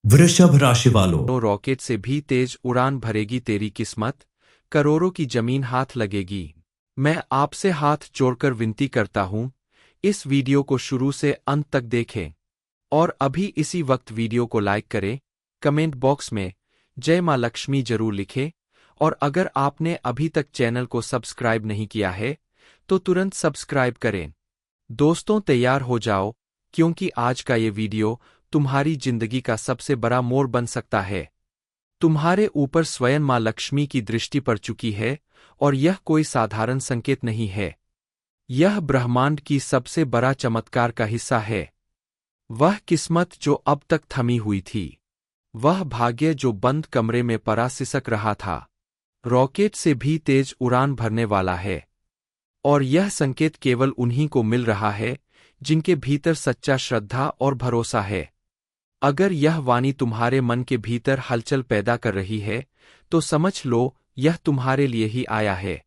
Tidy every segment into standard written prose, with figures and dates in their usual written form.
वृषभ राशि वालों, रॉकेट से भी तेज उड़ान भरेगी तेरी किस्मत, करोड़ों की जमीन हाथ लगेगी। मैं आपसे हाथ जोड़कर विनती करता हूं, इस वीडियो को शुरू से अंत तक देखें और अभी इसी वक्त वीडियो को लाइक करें, कमेंट बॉक्स में जय मां लक्ष्मी जरूर लिखें और अगर आपने अभी तक चैनल को सब्सक्राइब नहीं किया है तो तुरंत सब्सक्राइब करें। दोस्तों तैयार हो जाओ, क्योंकि आज का ये वीडियो तुम्हारी जिंदगी का सबसे बड़ा मोड़ बन सकता है। तुम्हारे ऊपर स्वयं मां लक्ष्मी की दृष्टि पड़ चुकी है और यह कोई साधारण संकेत नहीं है। यह ब्रह्मांड की सबसे बड़ा चमत्कार का हिस्सा है। वह किस्मत जो अब तक थमी हुई थी, वह भाग्य जो बंद कमरे में पड़ा सिसक रहा था, रॉकेट से भी तेज उड़ान भरने वाला है। और यह संकेत केवल उन्हीं को मिल रहा है जिनके भीतर सच्चा श्रद्धा और भरोसा है। अगर यह वाणी तुम्हारे मन के भीतर हलचल पैदा कर रही है तो समझ लो यह तुम्हारे लिए ही आया है।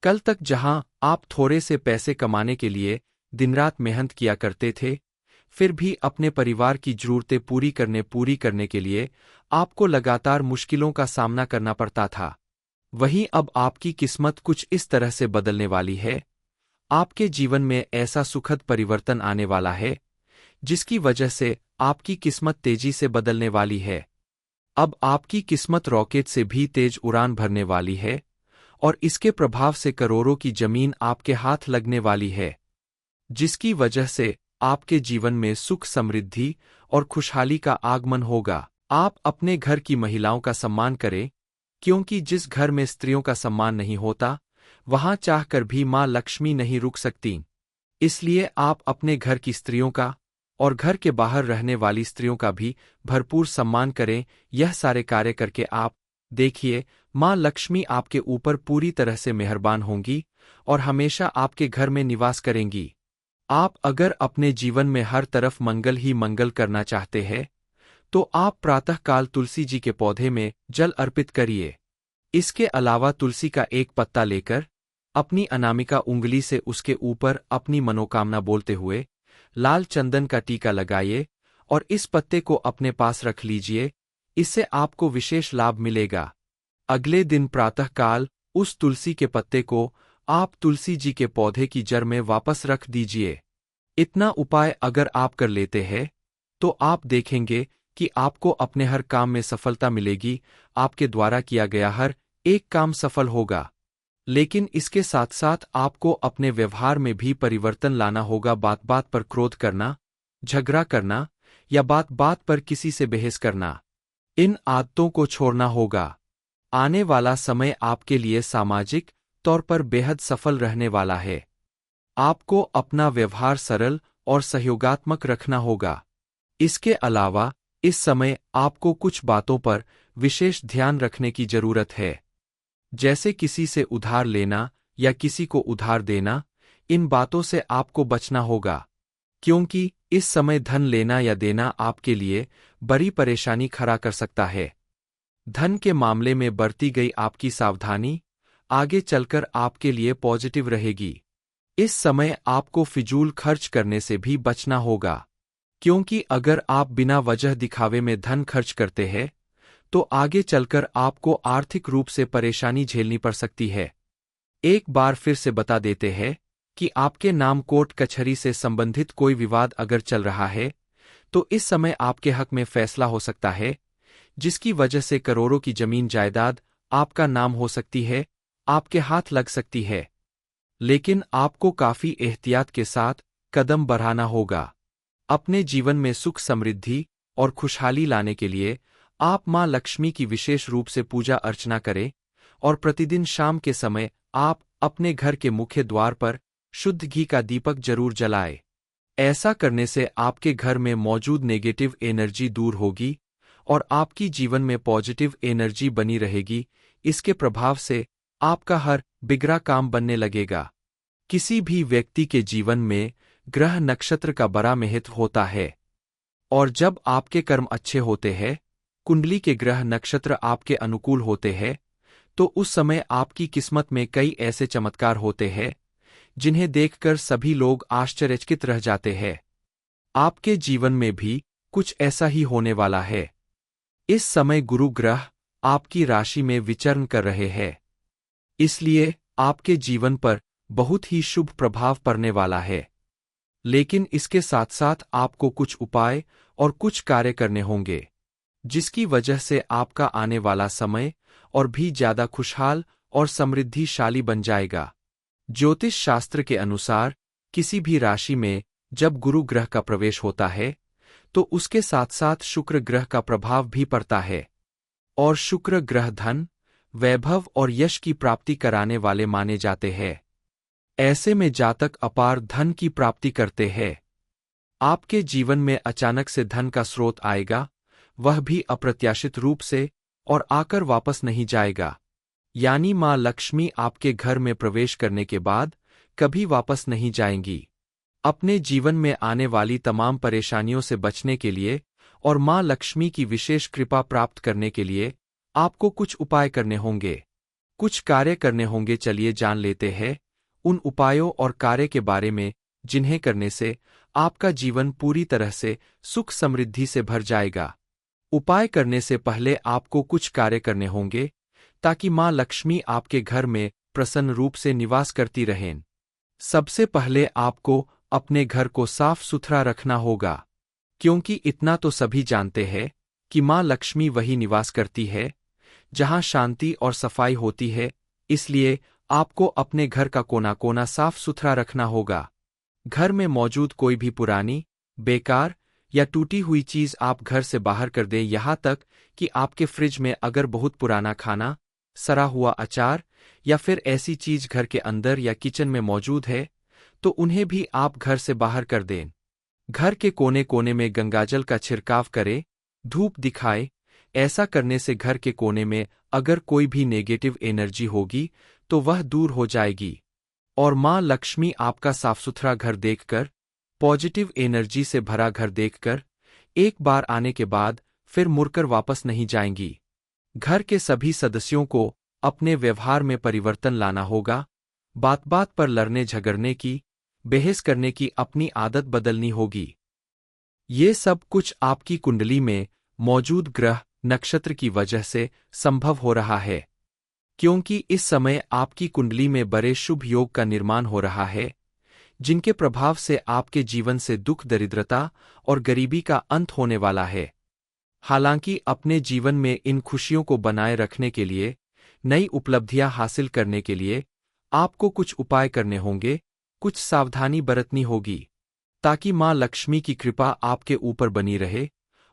कल तक जहां आप थोड़े से पैसे कमाने के लिए दिन रात मेहनत किया करते थे, फिर भी अपने परिवार की जरूरतें पूरी करने के लिए आपको लगातार मुश्किलों का सामना करना पड़ता था, वहीं अब आपकी किस्मत कुछ इस तरह से बदलने वाली है। आपके जीवन में ऐसा सुखद परिवर्तन आने वाला है जिसकी वजह से आपकी किस्मत तेजी से बदलने वाली है। अब आपकी किस्मत रॉकेट से भी तेज उड़ान भरने वाली है और इसके प्रभाव से करोड़ों की जमीन आपके हाथ लगने वाली है, जिसकी वजह से आपके जीवन में सुख, समृद्धि और खुशहाली का आगमन होगा। आप अपने घर की महिलाओं का सम्मान करें, क्योंकि जिस घर में स्त्रियों का सम्मान नहीं होता, वहां चाहकर भी मां लक्ष्मी नहीं रुक सकती। इसलिए आप अपने घर की स्त्रियों का और घर के बाहर रहने वाली स्त्रियों का भी भरपूर सम्मान करें। यह सारे कार्य करके आप देखिए, मां लक्ष्मी आपके ऊपर पूरी तरह से मेहरबान होंगी और हमेशा आपके घर में निवास करेंगी। आप अगर अपने जीवन में हर तरफ मंगल ही मंगल करना चाहते हैं तो आप प्रातःकाल तुलसी जी के पौधे में जल अर्पित करिए। इसके अलावा तुलसी का एक पत्ता लेकर अपनी अनामिका उंगली से उसके ऊपर अपनी मनोकामना बोलते हुए लाल चंदन का टीका लगाइए और इस पत्ते को अपने पास रख लीजिए। इससे आपको विशेष लाभ मिलेगा। अगले दिन प्रातःकाल उस तुलसी के पत्ते को आप तुलसी जी के पौधे की जड़ में वापस रख दीजिए। इतना उपाय अगर आप कर लेते हैं तो आप देखेंगे कि आपको अपने हर काम में सफलता मिलेगी। आपके द्वारा किया गया हर एक काम सफल होगा। लेकिन इसके साथ साथ आपको अपने व्यवहार में भी परिवर्तन लाना होगा। बात बात पर क्रोध करना, झगड़ा करना या बात बात पर किसी से बहस करना, इन आदतों को छोड़ना होगा। आने वाला समय आपके लिए सामाजिक तौर पर बेहद सफल रहने वाला है। आपको अपना व्यवहार सरल और सहयोगात्मक रखना होगा। इसके अलावा इस समय आपको कुछ बातों पर विशेष ध्यान रखने की जरूरत है, जैसे किसी से उधार लेना या किसी को उधार देना। इन बातों से आपको बचना होगा, क्योंकि इस समय धन लेना या देना आपके लिए बड़ी परेशानी खड़ा कर सकता है। धन के मामले में बरती गई आपकी सावधानी आगे चलकर आपके लिए पॉजिटिव रहेगी। इस समय आपको फिजूल खर्च करने से भी बचना होगा, क्योंकि अगर आप बिना वजह दिखावे में धन खर्च करते हैं तो आगे चलकर आपको आर्थिक रूप से परेशानी झेलनी पड़ सकती है। एक बार फिर से बता देते हैं कि आपके नाम कोर्ट कचहरी से संबंधित कोई विवाद अगर चल रहा है तो इस समय आपके हक में फैसला हो सकता है, जिसकी वजह से करोड़ों की जमीन जायदाद आपका नाम हो सकती है, आपके हाथ लग सकती है। लेकिन आपको काफी एहतियात के साथ कदम बढ़ाना होगा। अपने जीवन में सुख, समृद्धि और खुशहाली लाने के लिए आप मां लक्ष्मी की विशेष रूप से पूजा अर्चना करें और प्रतिदिन शाम के समय आप अपने घर के मुख्य द्वार पर शुद्ध घी का दीपक जरूर जलाएं। ऐसा करने से आपके घर में मौजूद नेगेटिव एनर्जी दूर होगी और आपकी जीवन में पॉजिटिव एनर्जी बनी रहेगी। इसके प्रभाव से आपका हर बिगड़ा काम बनने लगेगा। किसी भी व्यक्ति के जीवन में ग्रह नक्षत्र का बड़ा महत्व होता है और जब आपके कर्म अच्छे होते हैं, कुंडली के ग्रह नक्षत्र आपके अनुकूल होते हैं, तो उस समय आपकी किस्मत में कई ऐसे चमत्कार होते हैं जिन्हें देखकर सभी लोग आश्चर्यचकित रह जाते हैं। आपके जीवन में भी कुछ ऐसा ही होने वाला है। इस समय गुरु ग्रह आपकी राशि में विचरण कर रहे हैं, इसलिए आपके जीवन पर बहुत ही शुभ प्रभाव पड़ने वाला है। लेकिन इसके साथ साथ आपको कुछ उपाय और कुछ कार्य करने होंगे, जिसकी वजह से आपका आने वाला समय और भी ज्यादा खुशहाल और समृद्धिशाली बन जाएगा। ज्योतिष शास्त्र के अनुसार किसी भी राशि में जब गुरु ग्रह का प्रवेश होता है तो उसके साथ साथ शुक्र ग्रह का प्रभाव भी पड़ता है, और शुक्र ग्रह धन, वैभव और यश की प्राप्ति कराने वाले माने जाते हैं। ऐसे में जातक अपार धन की प्राप्ति करते हैं। आपके जीवन में अचानक से धन का स्रोत आएगा, वह भी अप्रत्याशित रूप से, और आकर वापस नहीं जाएगा। यानी मां लक्ष्मी आपके घर में प्रवेश करने के बाद कभी वापस नहीं जाएंगी। अपने जीवन में आने वाली तमाम परेशानियों से बचने के लिए और मां लक्ष्मी की विशेष कृपा प्राप्त करने के लिए आपको कुछ उपाय करने होंगे, कुछ कार्य करने होंगे। चलिए जान लेते हैं उन उपायों और कार्य के बारे में जिन्हें करने से आपका जीवन पूरी तरह से सुख समृद्धि से भर जाएगा। उपाय करने से पहले आपको कुछ कार्य करने होंगे ताकि मां लक्ष्मी आपके घर में प्रसन्न रूप से निवास करती रहें। सबसे पहले आपको अपने घर को साफ सुथरा रखना होगा, क्योंकि इतना तो सभी जानते हैं कि मां लक्ष्मी वही निवास करती है जहां शांति और सफाई होती है। इसलिए आपको अपने घर का कोना कोना साफ सुथरा रखना होगा। घर में मौजूद कोई भी पुरानी, बेकार या टूटी हुई चीज आप घर से बाहर कर दें। यहां तक कि आपके फ्रिज में अगर बहुत पुराना खाना, सड़ा हुआ अचार या फिर ऐसी चीज घर के अंदर या किचन में मौजूद है तो उन्हें भी आप घर से बाहर कर दें। घर के कोने कोने में गंगाजल का छिड़काव करें, धूप दिखाए। ऐसा करने से घर के कोने में अगर कोई भी नेगेटिव एनर्जी होगी तो वह दूर हो जाएगी, और मां लक्ष्मी आपका साफ सुथरा घर देखकर, पॉजिटिव एनर्जी से भरा घर देखकर एक बार आने के बाद फिर मुड़कर वापस नहीं जाएंगी। घर के सभी सदस्यों को अपने व्यवहार में परिवर्तन लाना होगा। बात बात पर लड़ने झगड़ने की, बहस करने की अपनी आदत बदलनी होगी। ये सब कुछ आपकी कुंडली में मौजूद ग्रह नक्षत्र की वजह से संभव हो रहा है, क्योंकि इस समय आपकी कुंडली में बड़े शुभ योग का निर्माण हो रहा है, जिनके प्रभाव से आपके जीवन से दुख, दरिद्रता और गरीबी का अंत होने वाला है। हालांकि अपने जीवन में इन खुशियों को बनाए रखने के लिए, नई उपलब्धियां हासिल करने के लिए आपको कुछ उपाय करने होंगे, कुछ सावधानी बरतनी होगी, ताकि मां लक्ष्मी की कृपा आपके ऊपर बनी रहे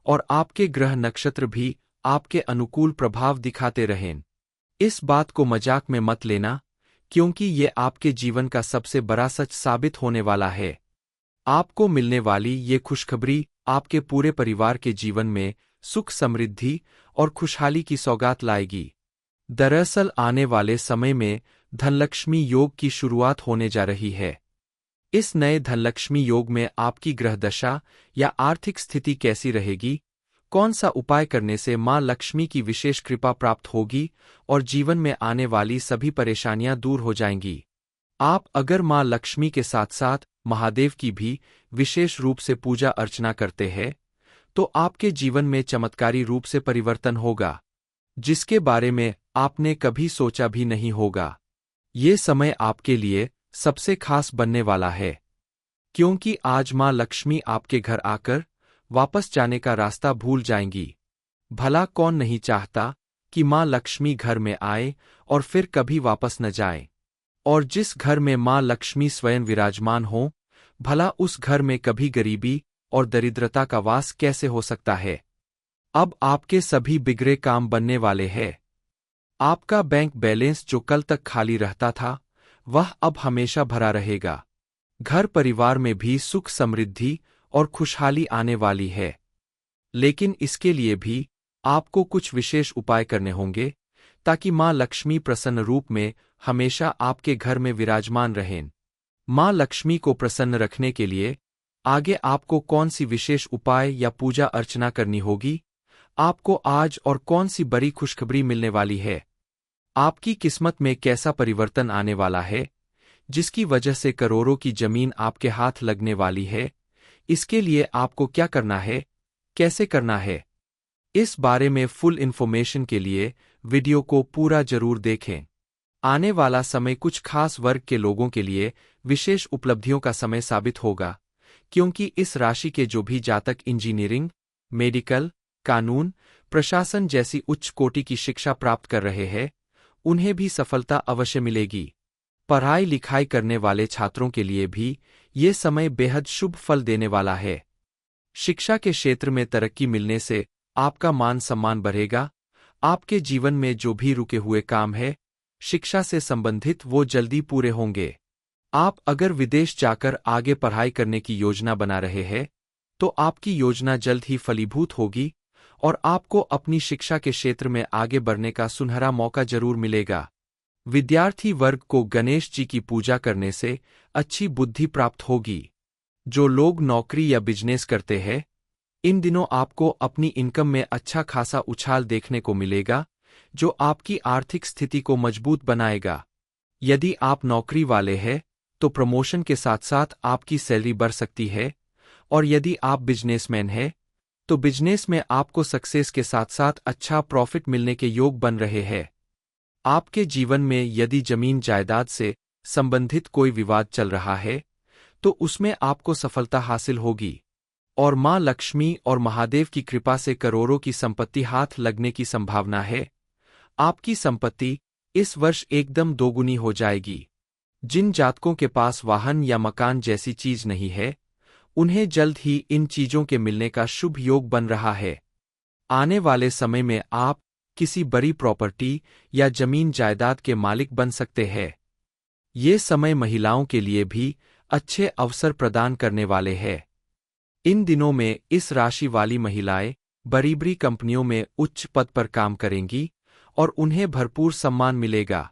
और आपके ग्रह नक्षत्र भी आपके अनुकूल प्रभाव दिखाते रहें। इस बात को मजाक में मत लेना, क्योंकि ये आपके जीवन का सबसे बड़ा सच साबित होने वाला है। आपको मिलने वाली ये खुशखबरी आपके पूरे परिवार के जीवन में सुख, समृद्धि और खुशहाली की सौगात लाएगी। दरअसल आने वाले समय में धनलक्ष्मी योग की शुरुआत होने जा रही है। इस नए धनलक्ष्मी योग में आपकी ग्रह दशा या आर्थिक स्थिति कैसी रहेगी, कौन सा उपाय करने से मां लक्ष्मी की विशेष कृपा प्राप्त होगी और जीवन में आने वाली सभी परेशानियां दूर हो जाएंगी। आप अगर मां लक्ष्मी के साथ साथ महादेव की भी विशेष रूप से पूजा अर्चना करते हैं तो आपके जीवन में चमत्कारी रूप से परिवर्तन होगा, जिसके बारे में आपने कभी सोचा भी नहीं होगा। ये समय आपके लिए सबसे खास बनने वाला है, क्योंकि आज मां लक्ष्मी आपके घर आकर वापस जाने का रास्ता भूल जाएंगी। भला कौन नहीं चाहता कि मां लक्ष्मी घर में आए और फिर कभी वापस न जाए। और जिस घर में मां लक्ष्मी स्वयं विराजमान हो, भला उस घर में कभी गरीबी और दरिद्रता का वास कैसे हो सकता है। अब आपके सभी बिगड़े काम बनने वाले हैं। आपका बैंक बैलेंस जो कल तक खाली रहता था, वह अब हमेशा भरा रहेगा। घर परिवार में भी सुख, समृद्धि और खुशहाली आने वाली है। लेकिन इसके लिए भी आपको कुछ विशेष उपाय करने होंगे, ताकि मां लक्ष्मी प्रसन्न रूप में हमेशा आपके घर में विराजमान रहें। मां लक्ष्मी को प्रसन्न रखने के लिए आगे आपको कौन सी विशेष उपाय या पूजा अर्चना करनी होगी, आपको आज और कौन सी बड़ी खुशखबरी मिलने वाली है, आपकी किस्मत में कैसा परिवर्तन आने वाला है, जिसकी वजह से करोड़ों की जमीन आपके हाथ लगने वाली है। इसके लिए आपको क्या करना है, कैसे करना है, इस बारे में फुल इन्फॉर्मेशन के लिए वीडियो को पूरा जरूर देखें। आने वाला समय कुछ खास वर्ग के लोगों के लिए विशेष उपलब्धियों का समय साबित होगा, क्योंकि इस राशि के जो भी जातक इंजीनियरिंग, मेडिकल, कानून, प्रशासन जैसी उच्च कोटि की शिक्षा प्राप्त कर रहे हैं, उन्हें भी सफलता अवश्य मिलेगी। पढ़ाई लिखाई करने वाले छात्रों के लिए भी ये समय बेहद शुभ फल देने वाला है। शिक्षा के क्षेत्र में तरक्की मिलने से आपका मान सम्मान बढ़ेगा। आपके जीवन में जो भी रुके हुए काम है, शिक्षा से संबंधित, वो जल्दी पूरे होंगे। आप अगर विदेश जाकर आगे पढ़ाई करने की योजना बना रहे हैं, तो आपकी योजना जल्द ही फलीभूत होगी और आपको अपनी शिक्षा के क्षेत्र में आगे बढ़ने का सुनहरा मौका जरूर मिलेगा। विद्यार्थी वर्ग को गणेश जी की पूजा करने से अच्छी बुद्धि प्राप्त होगी। जो लोग नौकरी या बिजनेस करते हैं, इन दिनों आपको अपनी इनकम में अच्छा खासा उछाल देखने को मिलेगा, जो आपकी आर्थिक स्थिति को मजबूत बनाएगा। यदि आप नौकरी वाले हैं, तो प्रमोशन के साथ साथ आपकी सैलरी बढ़ सकती है, और यदि आप बिजनेसमैन हैं, तो बिजनेस में आपको सक्सेस के साथ साथ अच्छा प्रॉफिट मिलने के योग बन रहे हैं। आपके जीवन में यदि जमीन जायदाद से संबंधित कोई विवाद चल रहा है, तो उसमें आपको सफलता हासिल होगी, और मां लक्ष्मी और महादेव की कृपा से करोड़ों की संपत्ति हाथ लगने की संभावना है। आपकी संपत्ति इस वर्ष एकदम दोगुनी हो जाएगी। जिन जातकों के पास वाहन या मकान जैसी चीज नहीं है, उन्हें जल्द ही इन चीजों के मिलने का शुभ योग बन रहा है। आने वाले समय में आप किसी बड़ी प्रॉपर्टी या जमीन जायदाद के मालिक बन सकते हैं। ये समय महिलाओं के लिए भी अच्छे अवसर प्रदान करने वाले हैं। इन दिनों में इस राशि वाली महिलाएं बड़ी बड़ी कंपनियों में उच्च पद पर काम करेंगी और उन्हें भरपूर सम्मान मिलेगा।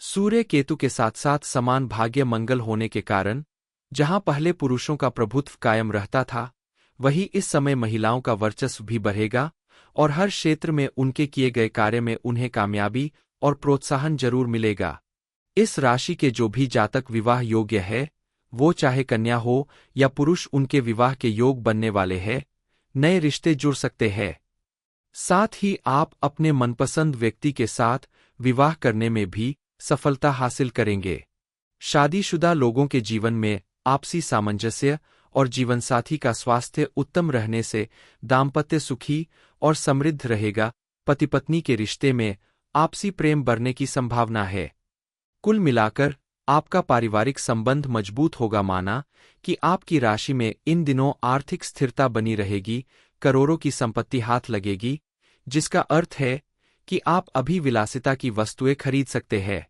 सूर्य केतु के साथ साथ समान भाग्य मंगल होने के कारण जहां पहले पुरुषों का प्रभुत्व कायम रहता था, वही इस समय महिलाओं का वर्चस्व भी बढ़ेगा और हर क्षेत्र में उनके किए गए कार्य में उन्हें कामयाबी और प्रोत्साहन जरूर मिलेगा। इस राशि के जो भी जातक विवाह योग्य है, वो चाहे कन्या हो या पुरुष, उनके विवाह के योग बनने वाले हैं, नए रिश्ते जुड़ सकते हैं। साथ ही आप अपने मनपसंद व्यक्ति के साथ विवाह करने में भी सफलता हासिल करेंगे। शादीशुदा लोगों के जीवन में आपसी सामंजस्य और जीवनसाथी का स्वास्थ्य उत्तम रहने से दाम्पत्य सुखी और समृद्ध रहेगा। पति पत्नी के रिश्ते में आपसी प्रेम बढ़ने की संभावना है। कुल मिलाकर आपका पारिवारिक संबंध मजबूत होगा। माना कि आपकी राशि में इन दिनों आर्थिक स्थिरता बनी रहेगी, करोड़ों की संपत्ति हाथ लगेगी, जिसका अर्थ है कि आप अभी विलासिता की वस्तुएं खरीद सकते हैं,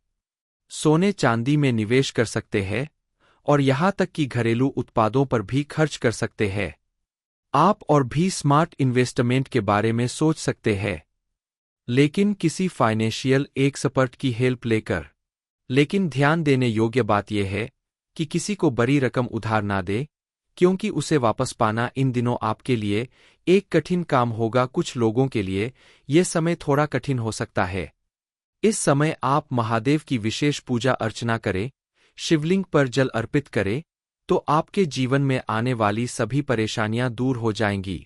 सोने चांदी में निवेश कर सकते हैं और यहां तक कि घरेलू उत्पादों पर भी खर्च कर सकते हैं। आप और भी स्मार्ट इन्वेस्टमेंट के बारे में सोच सकते हैं, लेकिन किसी फाइनेंशियल एक्सपर्ट की हेल्प लेकर। लेकिन ध्यान देने योग्य बात यह है कि किसी को बड़ी रकम उधार ना दे, क्योंकि उसे वापस पाना इन दिनों आपके लिए एक कठिन काम होगा। कुछ लोगों के लिए यह समय थोड़ा कठिन हो सकता है। इस समय आप महादेव की विशेष पूजा अर्चना करें, शिवलिंग पर जल अर्पित करें, तो आपके जीवन में आने वाली सभी परेशानियां दूर हो जाएंगी।